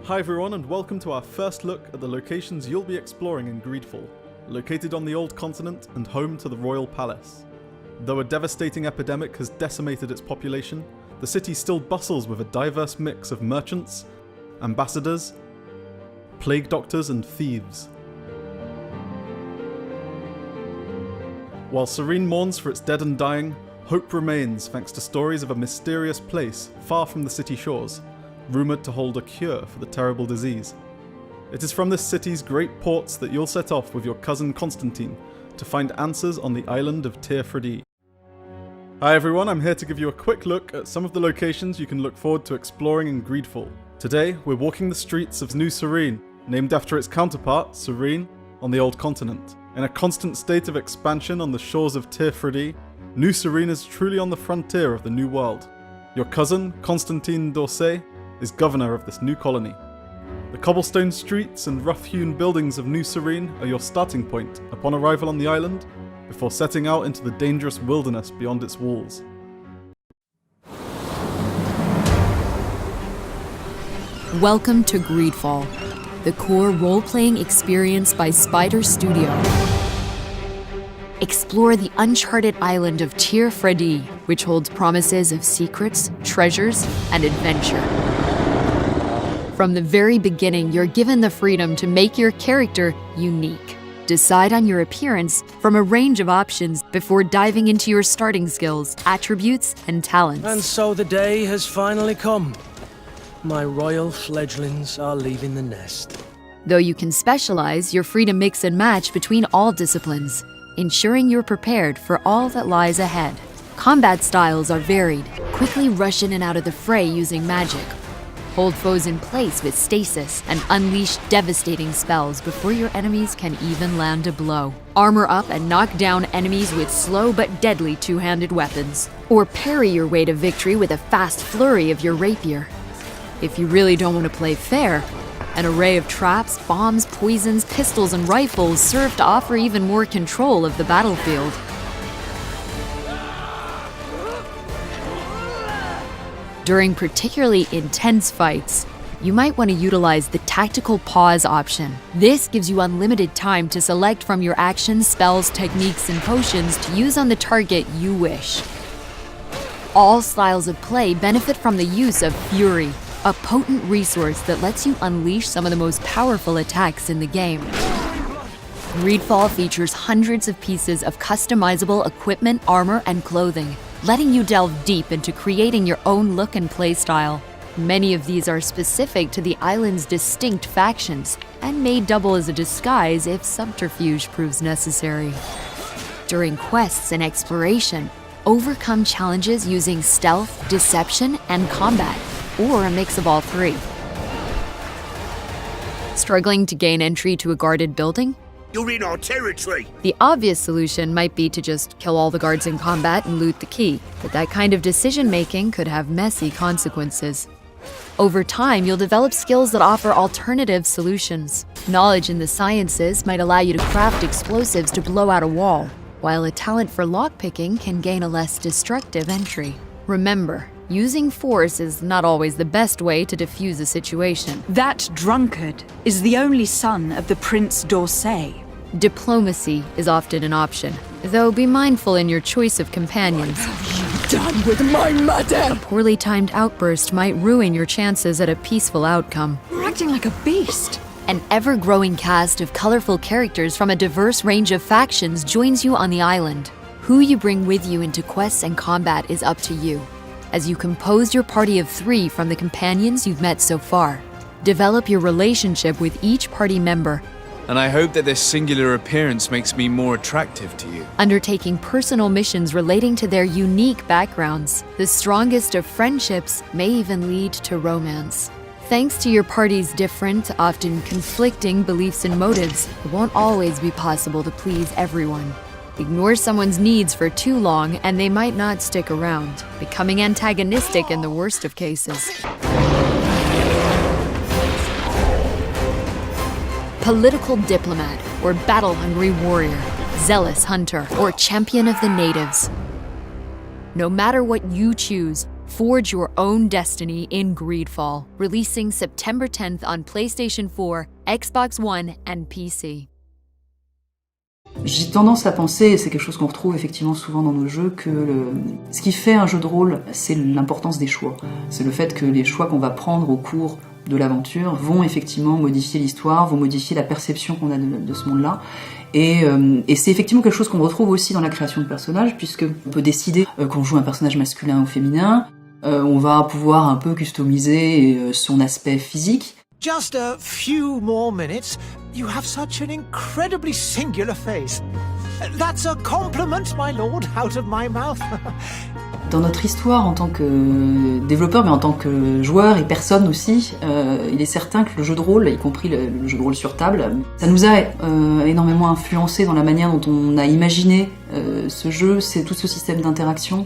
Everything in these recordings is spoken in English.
Hi everyone, and welcome to our first look at the locations you'll be exploring in Greedfall, located on the old continent and home to the royal palace. Though a devastating epidemic has decimated its population, the city still bustles with a diverse mix of merchants, ambassadors, plague doctors and thieves. While Serene mourns for its dead and dying, hope remains thanks to stories of a mysterious place far from the city shores, rumoured to hold a cure for the terrible disease. It is from this city's great ports that you'll set off with your cousin Constantine to find answers on the island of Tir-Fredi. Hi everyone, I'm here to give you a quick look at some of the locations you can look forward to exploring in Greedfall. Today, we're walking the streets of New Serene, named after its counterpart, Serene, on the old continent. In a constant state of expansion on the shores of Tir-Fredi, New Serene is truly on the frontier of the new world. Your cousin, Constantine d'Orsay, is governor of this new colony. The cobblestone streets and rough-hewn buildings of New Serene are your starting point upon arrival on the island, before setting out into the dangerous wilderness beyond its walls. Welcome to Greedfall, the core role-playing experience by Spider Studio. Explore the uncharted island of Tir-Fredi, which holds promises of secrets, treasures, and adventure. From the very beginning, you're given the freedom to make your character unique. Decide on your appearance from a range of options before diving into your starting skills, attributes, and talents. And so the day has finally come. My royal fledglings are leaving the nest. Though you can specialize, you're free to mix and match between all disciplines, ensuring you're prepared for all that lies ahead. Combat styles are varied. Quickly rush in and out of the fray using magic. Hold foes in place with stasis and unleash devastating spells before your enemies can even land a blow. Armor up and knock down enemies with slow but deadly two-handed weapons. Or parry your way to victory with a fast flurry of your rapier. If you really don't want to play fair, an array of traps, bombs, poisons, pistols, and rifles serve to offer even more control of the battlefield. During particularly intense fights, you might want to utilize the tactical pause option. This gives you unlimited time to select from your actions, spells, techniques, and potions to use on the target you wish. All styles of play benefit from the use of Fury, a potent resource that lets you unleash some of the most powerful attacks in the game. Greedfall features hundreds of pieces of customizable equipment, armor, and clothing, letting you delve deep into creating your own look and play style. Many of these are specific to the island's distinct factions and may double as a disguise if subterfuge proves necessary. During quests and exploration, overcome challenges using stealth, deception, and combat, or a mix of all three. Struggling to gain entry to a guarded building? You're in our territory! The obvious solution might be to just kill all the guards in combat and loot the key, but that kind of decision-making could have messy consequences. Over time, you'll develop skills that offer alternative solutions. Knowledge in the sciences might allow you to craft explosives to blow out a wall, while a talent for lockpicking can gain a less destructive entry. Remember, using force is not always the best way to defuse a situation. That drunkard is the only son of the Prince d'Orsay. Diplomacy is often an option, though be mindful in your choice of companions. What have you done with my mother? A poorly timed outburst might ruin your chances at a peaceful outcome. You're acting like a beast. An ever-growing cast of colorful characters from a diverse range of factions joins you on the island. Who you bring with you into quests and combat is up to you, as you compose your party of 3 from the companions you've met so far. Develop your relationship with each party member. And I hope that this singular appearance makes me more attractive to you. Undertaking personal missions relating to their unique backgrounds. The strongest of friendships may even lead to romance. Thanks to your party's different, often conflicting beliefs and motives, it won't always be possible to please everyone. Ignore someone's needs for too long and they might not stick around, becoming antagonistic in the worst of cases. Political diplomat, or battle-hungry warrior, zealous hunter, or champion of the natives. No matter what you choose, Forge your own destiny in Greedfall, releasing September 10th on PlayStation 4, Xbox One, and PC. J'ai tendance à penser, et c'est quelque chose qu'on retrouve effectivement souvent dans nos jeux, que ce qui fait un jeu de rôle, c'est l'importance des choix. C'est le fait que les choix qu'on va prendre au cours de l'aventure vont effectivement modifier l'histoire, vont modifier la perception qu'on a de ce monde-là. Et c'est effectivement quelque chose qu'on retrouve aussi dans la création de personnages, puisqu'on peut décider qu'on joue un personnage masculin ou féminin, on va pouvoir un peu customiser son aspect physique. Just a few more minutes. You have such an incredibly singular face. That's a compliment, my lord, out of my mouth. Dans notre histoire en tant que développeur, mais en tant que joueur et personne aussi, il est certain que le jeu de rôle, y compris le jeu de rôle sur table, ça nous a énormément influencé dans la manière dont on a imaginé ce jeu, c'est tout ce système d'interaction.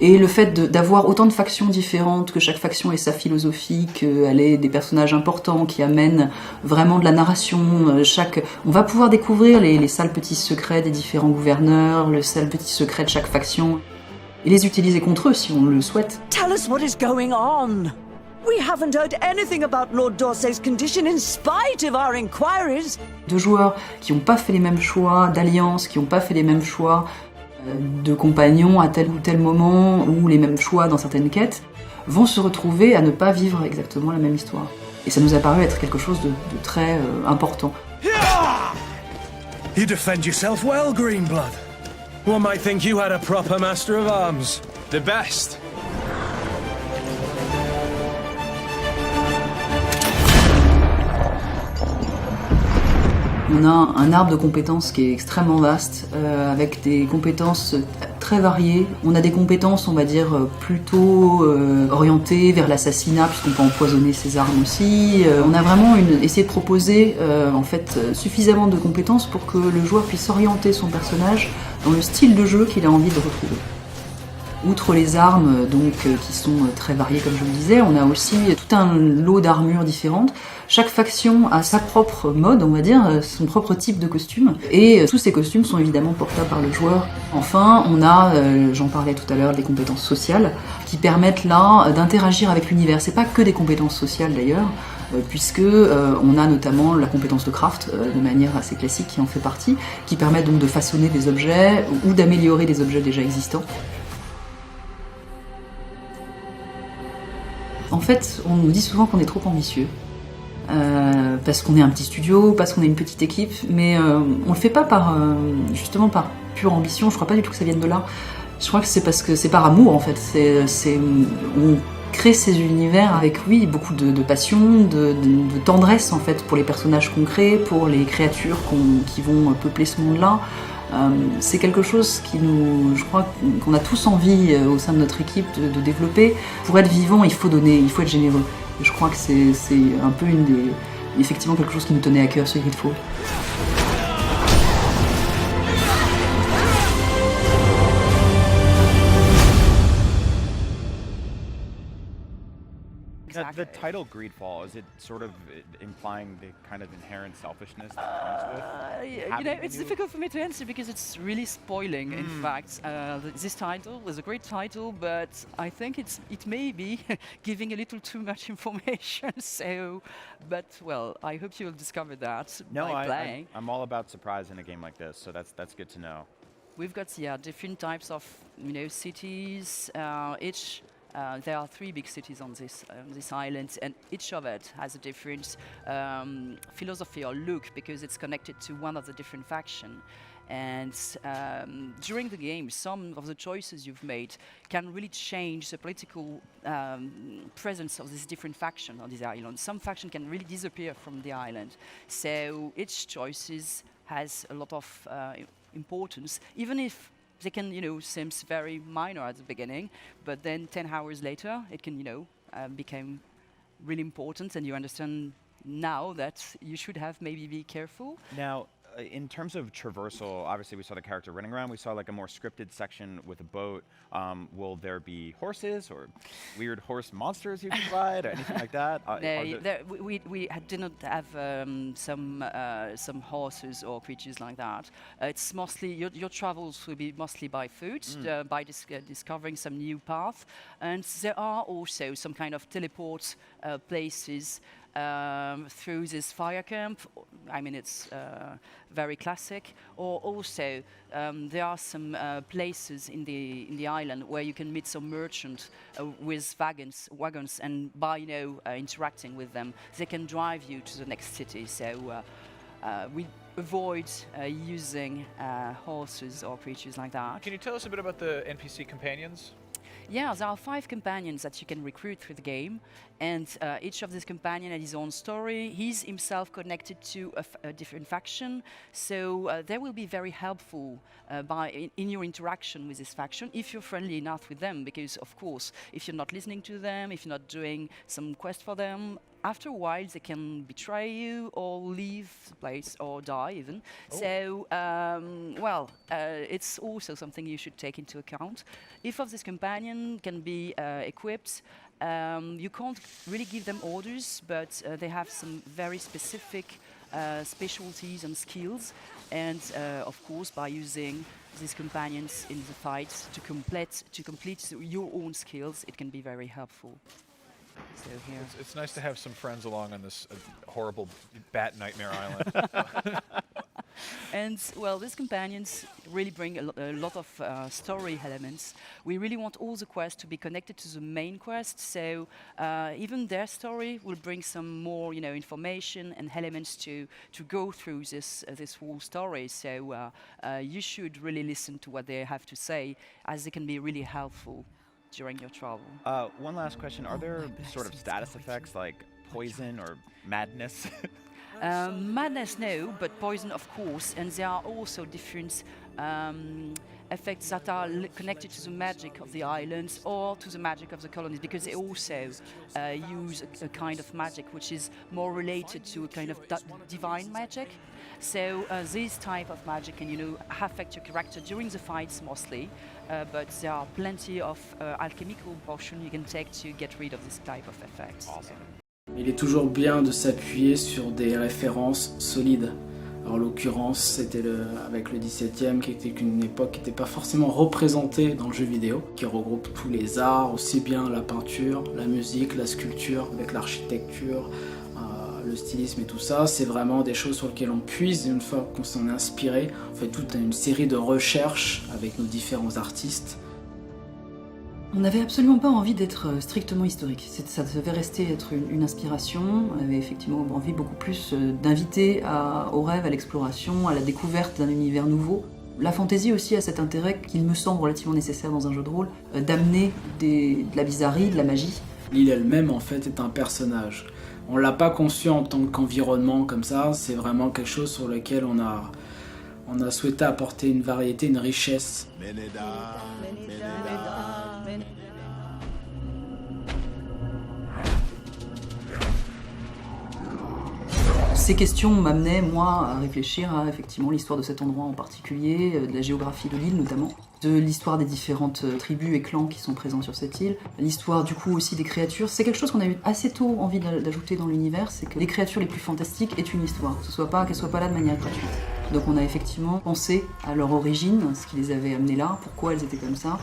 Et le fait d'avoir autant de factions différentes, que chaque faction ait sa philosophie, qu'elle ait des personnages importants qui amènent vraiment de la narration, on va pouvoir découvrir les sales petits secrets des différents gouverneurs, les sales petits secrets de chaque faction, et les utiliser contre eux si on le souhaite. Tell us what is going on. We haven't heard anything about Lord Dorsey's condition in spite of our inquiries. Deux joueurs qui n'ont pas fait les mêmes choix d'alliance, qui n'ont pas fait les mêmes choix de compagnons à tel ou tel moment, ou les mêmes choix dans certaines quêtes, vont se retrouver à ne pas vivre exactement la même histoire. Et ça nous a paru être quelque chose de très important. You defend yourself well, Greenblood. One might think you had a proper master of arms. The best. On a un arbre de compétences qui est extrêmement vaste, avec des compétences très variées. On a des compétences, on va dire, plutôt orientées vers l'assassinat, puisqu'on peut empoisonner ses armes aussi. On a vraiment essayé de proposer en fait suffisamment de compétences pour que le joueur puisse orienter son personnage dans le style de jeu qu'il a envie de retrouver. Outre les armes qui sont très variées comme je le disais, on a aussi tout un lot d'armures différentes. Chaque faction a sa propre mode, on va dire, son propre type de costume. Et tous ces costumes sont évidemment portables par le joueur. Enfin, on a, j'en parlais tout à l'heure, des compétences sociales qui permettent là d'interagir avec l'univers. C'est pas que des compétences sociales d'ailleurs, puisque on a notamment la compétence de craft de manière assez classique qui en fait partie, qui permet donc de façonner des objets ou d'améliorer des objets déjà existants. En fait, on nous dit souvent qu'on est trop ambitieux, parce qu'on est un petit studio, parce qu'on est une petite équipe, mais on le fait pas justement par pure ambition. Je crois pas du tout que ça vienne de là. Je crois que c'est parce que c'est par amour en fait. On crée ces univers avec beaucoup de passion, de tendresse en fait pour les personnages qu'on crée, pour les créatures qui vont peupler ce monde-là. C'est quelque chose je crois qu'on a tous envie au sein de notre équipe de développer. Pour être vivant, il faut donner, il faut être généreux. Et je crois que c'est un peu effectivement quelque chose qui nous tenait à cœur sur Greedfall. The title Greedfall, is it sort of implying the kind of inherent selfishness that comes with? You know, it's difficult for me to answer because it's really spoiling. In fact, this title is a great title, but I think it may be giving a little too much information. So, but well, I hope you'll discover that by playing. I'm all about surprise in a game like this, so that's good to know. We've got different types of cities. There are 3 big cities on this island, and each of it has a different philosophy or look because it's connected to one of the different factions. And during the game, some of the choices you've made can really change the political presence of this different faction on this island. Some faction can really disappear from the island. So each choice has a lot of importance, even if they can, seems very minor at the beginning, but then 10 hours later, it can, become really important, and you understand now that you should have maybe be careful. Now, in terms of traversal, obviously we saw the character running around. We saw like a more scripted section with a boat. Will there be horses or weird horse monsters you can ride or anything like that? We did not have some horses or creatures like that. It's mostly your travels will be mostly by foot, by discovering some new path, and there are also some kind of teleport places through this fire camp. I mean, it's very classic. Or also, there are some places in the island where you can meet some merchants with wagons, and by interacting with them, they can drive you to the next city. So we avoid using horses or creatures like that. Can you tell us a bit about the NPC companions? Yeah, there are 5 companions that you can recruit through the game, and each of these companions has his own story. He's himself connected to a different faction, so they will be very helpful in your interaction with this faction if you're friendly enough with them, because of course, if you're not listening to them, if you're not doing some quest for them, after a while they can betray you or leave the place or die even. Oh. So, it's also something you should take into account. If of this companion can be equipped, you can't really give them orders, but they have some very specific specialties and skills, and of course by using these companions in the fights to complete your own skills, it can be very helpful. So here. It's nice to have some friends along on this horrible bat nightmare island. And well, these companions really bring a lot of story elements. We really want all the quests to be connected to the main quest, so even their story will bring some more, information and elements to go through this whole story. So you should really listen to what they have to say, as they can be really helpful during your travel. One last question. Are there sort of status effects like poison or madness? Madness, no, but poison, of course. And there are also different effects that are connected to the magic of the islands or to the magic of the colonies, because they also use a kind of magic which is more related to a kind of divine magic. So this type of magic can, affect your character during the fights mostly, but there are plenty of alchemical potions you can take to get rid of this type of effects. Awesome. Il est toujours bien de s'appuyer sur des références solides. Alors, en l'occurrence, c'était avec le XVIIe, qui était une époque qui n'était pas forcément représentée dans le jeu vidéo, qui regroupe tous les arts, aussi bien la peinture, la musique, la sculpture, avec l'architecture, le stylisme et tout ça. C'est vraiment des choses sur lesquelles on puise, et une fois qu'on s'en est inspiré, on fait toute une série de recherches avec nos différents artistes. On n'avait absolument pas envie d'être strictement historique. Ça devait rester être une inspiration. On avait effectivement envie beaucoup plus d'inviter au rêve, à l'exploration, à la découverte d'un univers nouveau. La fantaisie aussi a cet intérêt qu'il me semble relativement nécessaire dans un jeu de rôle, d'amener de la bizarrerie, de la magie. L'île elle-même, en fait, est un personnage. On l'a pas conçu en tant qu'environnement comme ça, c'est vraiment quelque chose sur lequel on a souhaité apporter une variété, une richesse. Ces questions m'amenaient, moi, à réfléchir à effectivement l'histoire de cet endroit en particulier, de la géographie de l'île notamment, de l'histoire des différentes tribus et clans qui sont présents sur cette île, l'histoire du coup aussi des créatures. C'est quelque chose qu'on a eu assez tôt envie d'ajouter dans l'univers, c'est que les créatures les plus fantastiques aient une histoire, qu'elles soient pas là de manière gratuite. Donc on a effectivement pensé à leur origine, ce qui les avait amenées là, pourquoi elles étaient comme ça.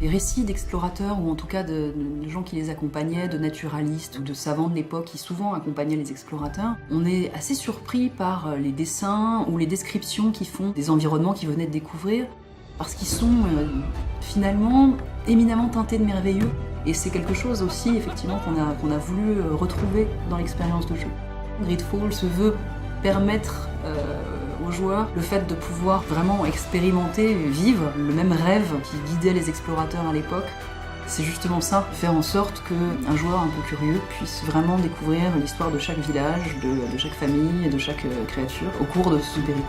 Les récits d'explorateurs, ou en tout cas de gens qui les accompagnaient, de naturalistes ou de savants de l'époque qui souvent accompagnaient les explorateurs, on est assez surpris par les dessins ou les descriptions qu'ils font des environnements qu'ils venaient de découvrir, parce qu'ils sont finalement éminemment teintés de merveilleux. Et c'est quelque chose aussi effectivement qu'on a voulu retrouver dans l'expérience de jeu. Greedfall se veut permettre aux joueurs le fait de pouvoir vraiment expérimenter, vivre le même rêve qui guidait les explorateurs à l'époque. C'est justement ça, faire en sorte qu'un joueur un peu curieux puisse vraiment découvrir l'histoire de chaque village, de chaque famille et de chaque créature au cours de son périple.